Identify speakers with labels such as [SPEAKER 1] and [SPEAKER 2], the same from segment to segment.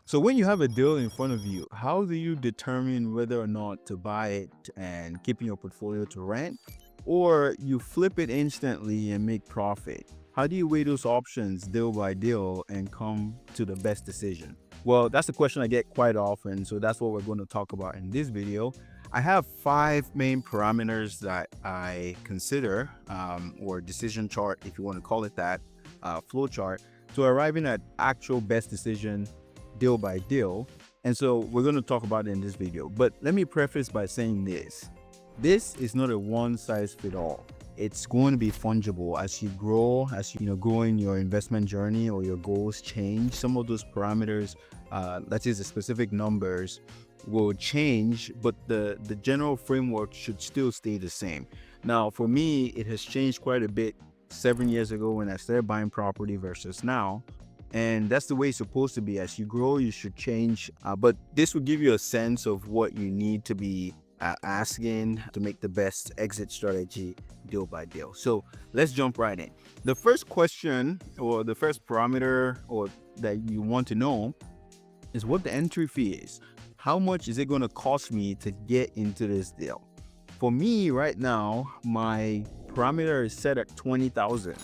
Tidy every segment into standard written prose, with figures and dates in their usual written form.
[SPEAKER 1] So when you have a deal in front of you, how do you determine whether or not to buy it and keep in your portfolio to rent, or you flip it instantly and make profit? How do you weigh those options deal by deal and come to the best decision? Well, that's the question I get quite often, so that's what we're going to talk about in this video. I have five main parameters that I consider, or decision chart, if you want to call it that, flow chart, to arriving at actual best decision deal by deal. And so we're going to talk about it in this video. But let me preface by saying this. This is not a one size fit all. It's going to be fungible as you grow, grow in your investment journey or your goals change. Some of those parameters, that is the specific numbers, will change, but the general framework should still stay the same. Now, for me, it has changed quite a bit 7 years ago when I started buying property versus now. And that's the way it's supposed to be. As you grow, you should change. But this will give you a sense of what you need to be asking to make the best exit strategy deal by deal. So let's jump right in. The first question or the first parameter or that you want to know is what the entry fee is. How much is it going to cost me to get into this deal? For me right now, my parameter is set at 20,000,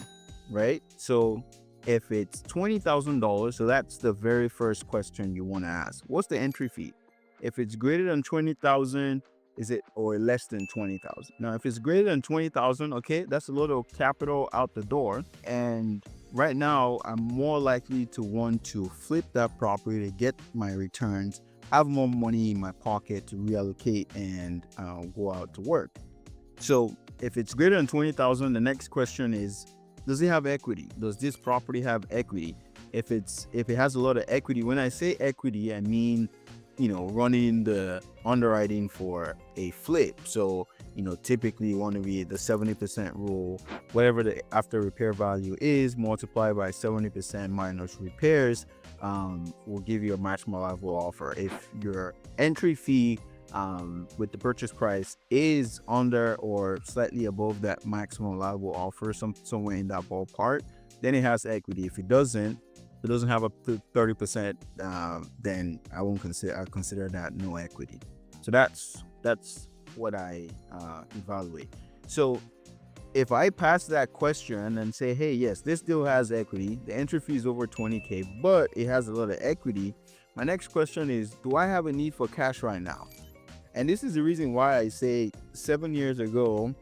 [SPEAKER 1] right? So if it's $20,000, so that's the very first question you want to ask. What's the entry fee? If it's greater than 20,000, is it or less than 20,000? Now, if it's greater than 20,000, okay, that's a little capital out the door. And right now, I'm more likely to want to flip that property to get my returns, have more money in my pocket to reallocate and go out to work. So if it's greater than 20,000, the next question is, does it have equity? Does this property have equity? If it has a lot of equity, when I say equity, I mean, running the underwriting for a flip. So, typically you want to be the 70% rule, whatever the after repair value is, multiplied by 70% minus repairs, will give you a maximum allowable offer. If your entry fee with the purchase price is under or slightly above that maximum allowable offer, somewhere in that ballpark, then it has equity. If it doesn't have up to 30%, then I consider that no equity. So that's what I evaluate. So if I pass that question and say, hey, yes, this deal has equity, the entry fee is over 20K, but it has a lot of equity, my next question is, do I have a need for cash right now? And this is the reason why I say 7 years ago,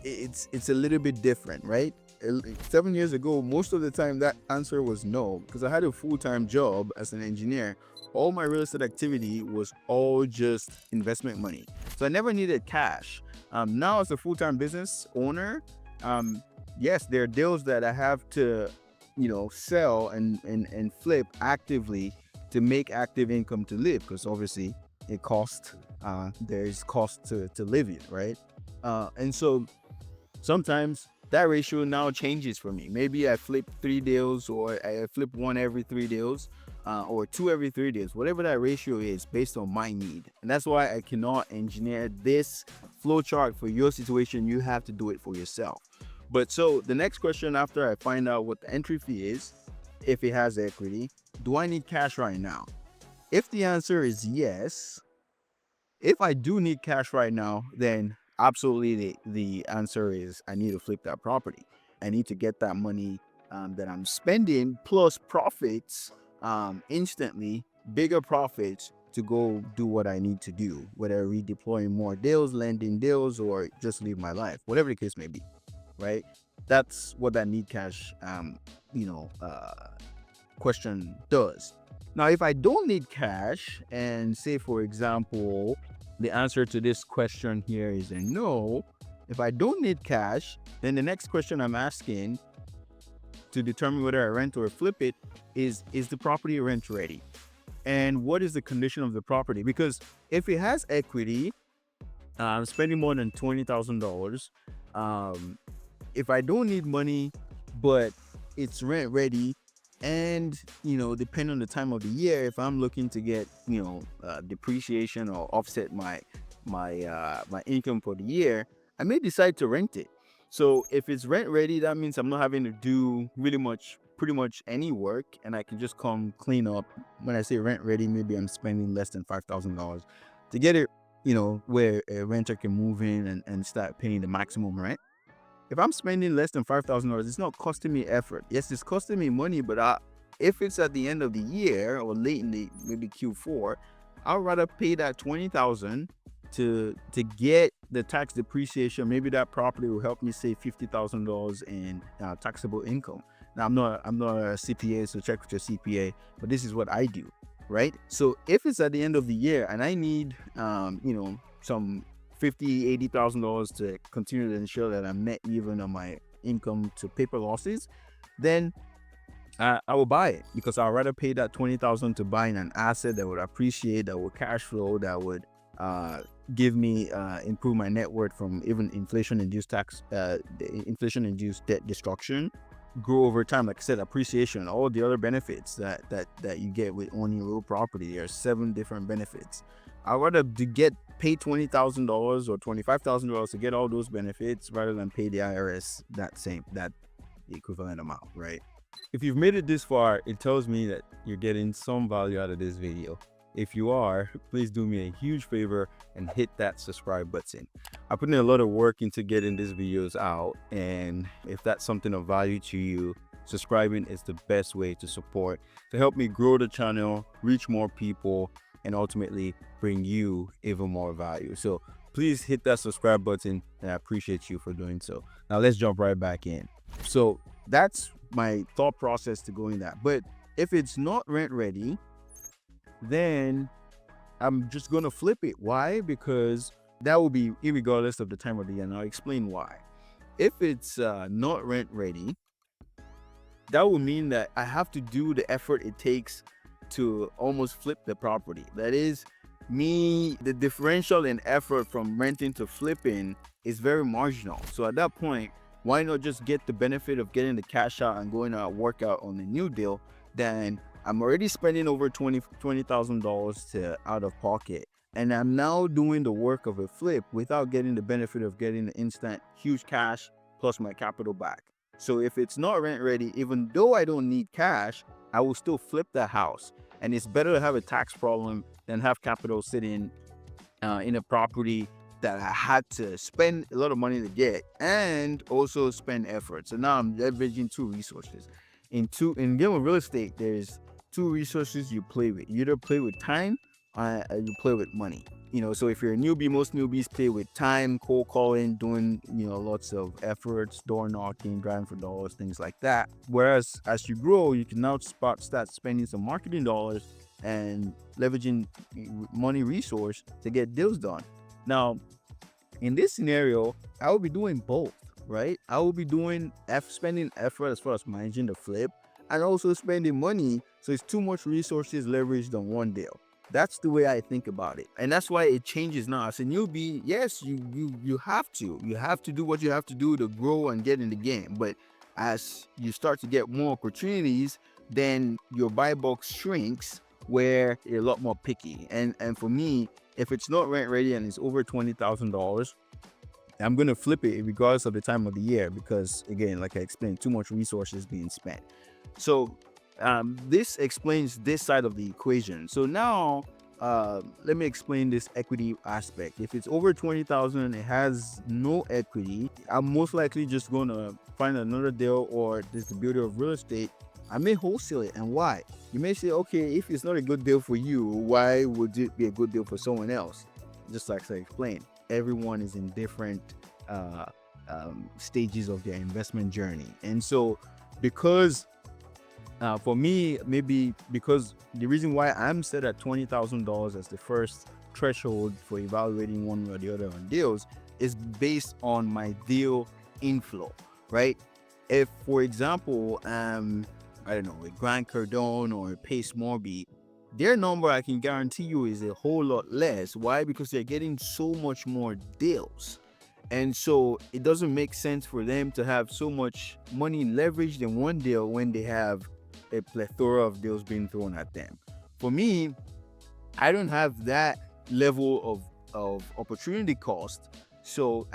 [SPEAKER 1] it's a little bit different, right? 7 years ago, most of the time that answer was no, because I had a full-time job as an engineer. All my real estate activity was all just investment money. So I never needed cash. Now as a full-time business owner, yes, there are deals that I have to, sell and flip actively to make active income to live, because obviously it costs, there's cost to live it, right? And so sometimes that ratio now changes for me. Maybe I flip 3 deals, or I flip one every 3 deals, or two every 3 days, whatever that ratio is based on my need. And that's why I cannot engineer this flow chart for your situation. You have to do it for yourself. But so the next question after I find out what the entry fee is, if it has equity, do I need cash right now? If the answer is yes, if I do need cash right now, then absolutely the answer is I need to flip that property. I need to get that money that I'm spending plus profits instantly, bigger profits to go do what I need to do, whether redeploying more deals, lending deals, or just live my life, whatever the case may be, right? That's what that need cash, question does. Now, if I don't need cash, and say, for example, the answer to this question here is a no, if I don't need cash, then the next question I'm asking to determine whether I rent or flip it is the property rent ready? And what is the condition of the property? Because if it has equity, I'm spending more than $20,000. If I don't need money, but it's rent ready, and depending on the time of the year, if I'm looking to get depreciation or offset my income for the year, I may decide to rent it. So if it's rent ready, that means I'm not having to do really much pretty much any work, and I can just come clean up. When I say rent ready, maybe I'm spending less than $5,000 to get it, where a renter can move in and start paying the maximum rent. If I'm spending less than $5,000, it's not costing me effort. Yes, it's costing me money, but if it's at the end of the year or late in the maybe Q4, I'd rather pay that $20,000 to get the tax depreciation. Maybe that property will help me save $50,000 in taxable income. Now I'm not a CPA, so check with your CPA, but this is what I do, right? So if it's at the end of the year and I need some $50,000, $80,000 to continue to ensure that I'm net even on my income to paper losses, then I will buy it, because I'd rather pay that $20,000 to buy an asset that would appreciate, that would cash flow, that would give me improve my net worth from even inflation-induced inflation-induced debt destruction, grow over time. Like I said, appreciation, all the other benefits that you get with owning real property. There are 7 different benefits. I'd rather pay $20,000 or $25,000 to get all those benefits rather than pay the IRS that equivalent amount, right? If you've made it this far, it tells me that you're getting some value out of this video. If you are, please do me a huge favor and hit that subscribe button. I put in a lot of work into getting these videos out, and if that's something of value to you, subscribing is the best way to support, to help me grow the channel, reach more people, and ultimately bring you even more value. So please hit that subscribe button, and I appreciate you for doing so. Now let's jump right back in. So that's my thought process to go in that. But if it's not rent ready, then I'm just going to flip it. Why? Because that will be irregardless of the time of the year, and I'll explain why. If it's not rent ready, that will mean that I have to do the effort it takes to almost flip the property. That is, the differential in effort from renting to flipping is very marginal. So at that point, why not just get the benefit of getting the cash out and going out work out on the new deal? Then I'm already spending over $20,000 to out of pocket, and I'm now doing the work of a flip without getting the benefit of getting the instant huge cash plus my capital back. So if it's not rent ready, even though I don't need cash, I will still flip the house. And it's better to have a tax problem than have capital sitting in a property that I had to spend a lot of money to get and also spend effort. So now I'm leveraging 2 resources. In dealing with real estate, there's 2 resources you play with. You either play with time or you play with money. So if you're a newbie, most newbies play with time, cold calling, doing lots of efforts, door knocking, driving for dollars, things like that. Whereas as you grow, you can now start spending some marketing dollars and leveraging money resource to get deals done. Now, in this scenario, I will be doing both, right? I will be spending effort as far as managing the flip, and also spending money. So it's too much resources leveraged on one deal. That's the way I think about it, and that's why it changes now. As a newbie, yes, you have to do what you have to do to grow and get in the game. But as you start to get more opportunities, then your buy box shrinks, where you're a lot more picky. And for me, if it's not rent ready and it's over $20,000, I'm gonna flip it regardless of the time of the year, because again, like I explained, too much resources being spent. So this explains this side of the equation. So now let me explain this equity aspect. If it's over $20,000, it has no equity, I'm most likely just gonna find another deal, or this is the beauty of real estate, I may wholesale it. And why? You may say, okay, if it's not a good deal for you, why would it be a good deal for someone else? Just like I explained, everyone is in different stages of their investment journey. And so because for me, maybe because the reason why I'm set at $20,000 as the first threshold for evaluating one or the other on deals is based on my deal inflow, right? If, for example, I don't know, a Grant Cardone or a Pace Morby, their number, I can guarantee you, is a whole lot less. Why? Because they're getting so much more deals. And so it doesn't make sense for them to have so much money leveraged in one deal when they have a plethora of deals being thrown at them. For me, I don't have that level of opportunity cost. So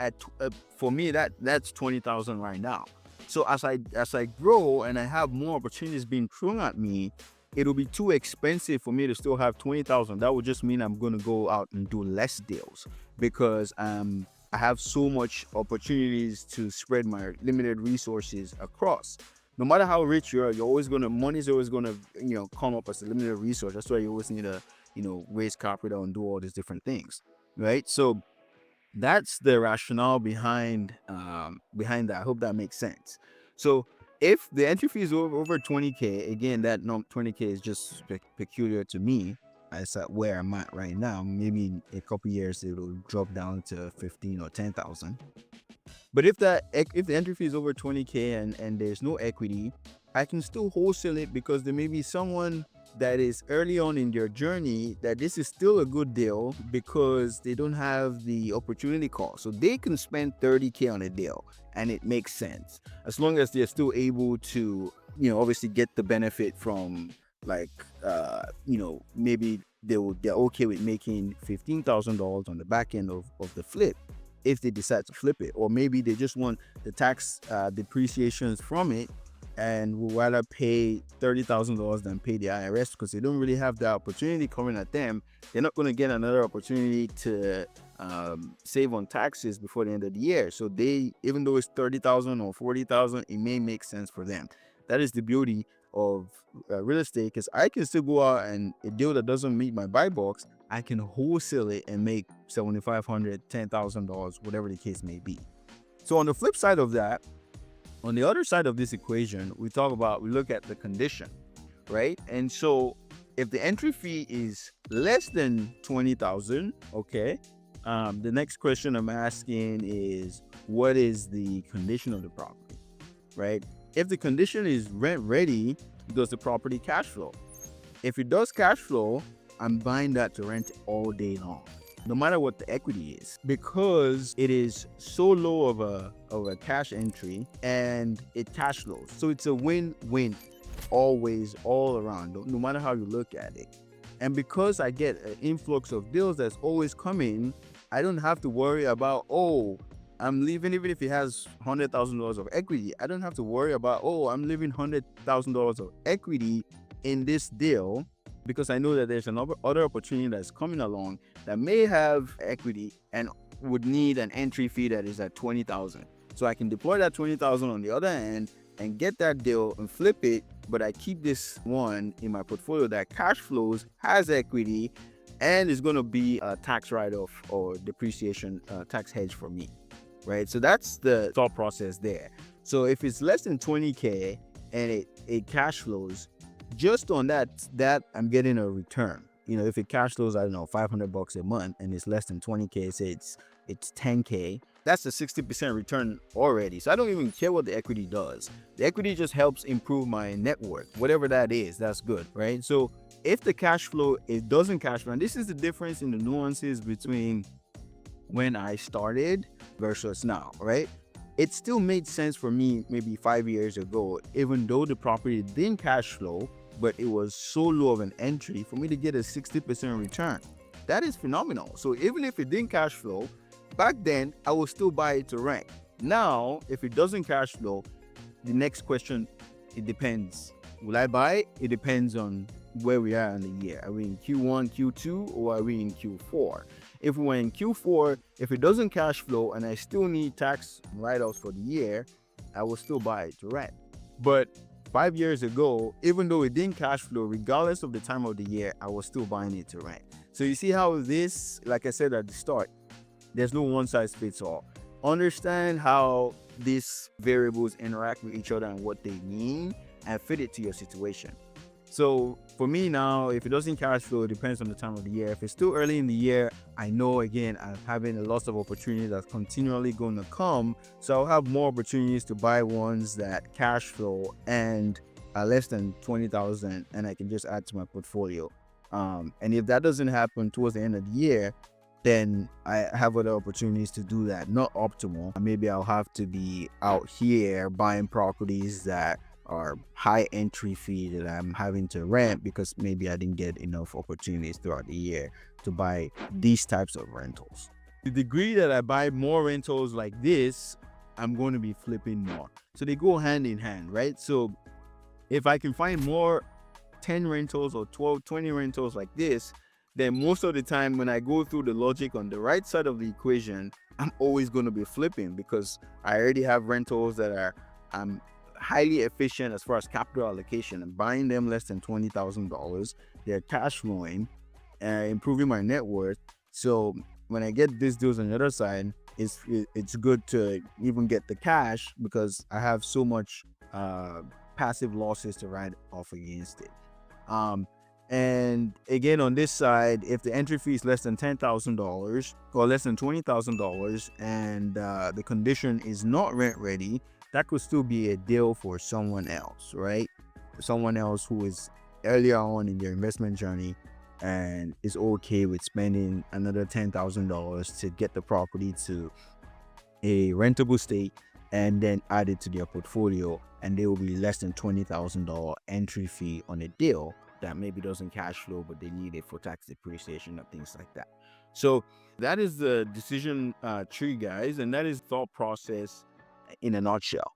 [SPEAKER 1] for me, that's $20,000 right now. So as I grow and I have more opportunities being thrown at me, it'll be too expensive for me to still have 20,000. That would just mean I'm going to go out and do less deals because I have so much opportunities to spread my limited resources across. No matter how rich you are, you're always going to money's always going to come up as a limited resource. That's why you always need to raise capital and do all these different things, right? So that's the rationale behind that. I hope that makes sense. So if the entry fee is over 20K, again, that 20K is just peculiar to me as at where I'm at right now. Maybe in a couple years it'll drop down to 15 or 10,000. But if the entry fee is over 20K and there's no equity, I can still wholesale it because there may be someone that is early on in their journey that this is still a good deal because they don't have the opportunity cost. So they can spend 30K on a deal and it makes sense as long as they're still able to, obviously get the benefit from like, maybe they're okay with making $15,000 on the back end of the flip if they decide to flip it, or maybe they just want the tax depreciations from it and will rather pay $30,000 than pay the IRS because they don't really have the opportunity coming at them. They're not going to get another opportunity to save on taxes before the end of the year. So even though it's 30,000 or 40,000, it may make sense for them. That is the beauty of real estate, because I can still go out and a deal that doesn't meet my buy box, I can wholesale it and make $7,500, $10,000, whatever the case may be. So on the flip side of that, on the other side of this equation, we look at the condition, right? And so if the entry fee is less than 20,000, okay, the next question I'm asking is, what is the condition of the property, right? If the condition is rent ready, does the property cash flow? If it does cash flow, I'm buying that to rent all day long, no matter what the equity is, because it is so low of a cash entry and it cash flows. So it's a win-win always, all around, no matter how you look at it. And because I get an influx of deals that's always coming, I don't have to worry about, I'm leaving, even if it has $100,000 of equity, I don't have to worry about, I'm leaving $100,000 of equity in this deal, because I know that there's another other opportunity that's coming along that may have equity and would need an entry fee that is at 20,000. So I can deploy that 20,000 on the other end and get that deal and flip it, but I keep this one in my portfolio that cash flows, has equity, and is going to be a tax write-off or depreciation tax hedge for me, right? So that's the thought process there. So if it's less than 20K and it cash flows, just on that I'm getting a return. If it cash flows, I don't know, $500 a month and it's less than 20K, say it's 10K, that's a 60% return already. So I don't even care what the equity does. The equity just helps improve my net worth, whatever that is. That's good, right? So if the cash flow, it doesn't cash flow, and this is the difference in the nuances between when I started versus now, right? It still made sense for me maybe 5 years ago, even though the property didn't cash flow, but it was so low of an entry, for me to get a 60% return. That is phenomenal. So even if it didn't cash flow, back then I will still buy it to rent. Now, if it doesn't cash flow, the next question, it depends. Will I buy it? It depends on where we are in the year. Are we in Q1, Q2, or are we in Q4? If we're in Q4, if it doesn't cash flow and I still need tax write-offs for the year, I will still buy it to rent. But 5 years ago, even though it didn't cash flow, regardless of the time of the year, I was still buying it to rent. So you see how this, like I said at the start, there's no one size fits all. Understand how these variables interact with each other and what they mean, and fit it to your situation. So for me now, if it doesn't cash flow, it depends on the time of the year. If it's still early in the year, I know, again, I'm having a lot of opportunities that's continually going to come. So I'll have more opportunities to buy ones that cash flow and are less than 20,000, and I can just add to my portfolio. And if that doesn't happen towards the end of the year, then I have other opportunities to do that. Not optimal. Maybe I'll have to be out here buying properties that are high entry fee that I'm having to rent because maybe I didn't get enough opportunities throughout the year to buy these types of rentals. The degree that I buy more rentals like this I'm going to be flipping more. So they go hand in hand, right? So if I can find more 10 rentals or 12, 20 rentals like this, then most of the time when I go through the logic on the right side of the equation, I'm always going to be flipping because I already have rentals that are highly efficient as far as capital allocation. I'm buying them less than $20,000. They're cash flowing, improving my net worth. So when I get these deals on the other side, it's good to even get the cash because I have so much passive losses to write off against it. Um, and again, on this side, if the entry fee is less than $10,000 or less than $20,000, and the condition is not rent ready, that could still be a deal for someone else, right? Someone else who is earlier on in their investment journey and is okay with spending another $10,000 to get the property to a rentable state and then add it to their portfolio, and there will be less than $20,000 entry fee on a deal that maybe doesn't cash flow, but they need it for tax depreciation and things like that. So that is the decision tree, guys, and that is thought process in a nutshell.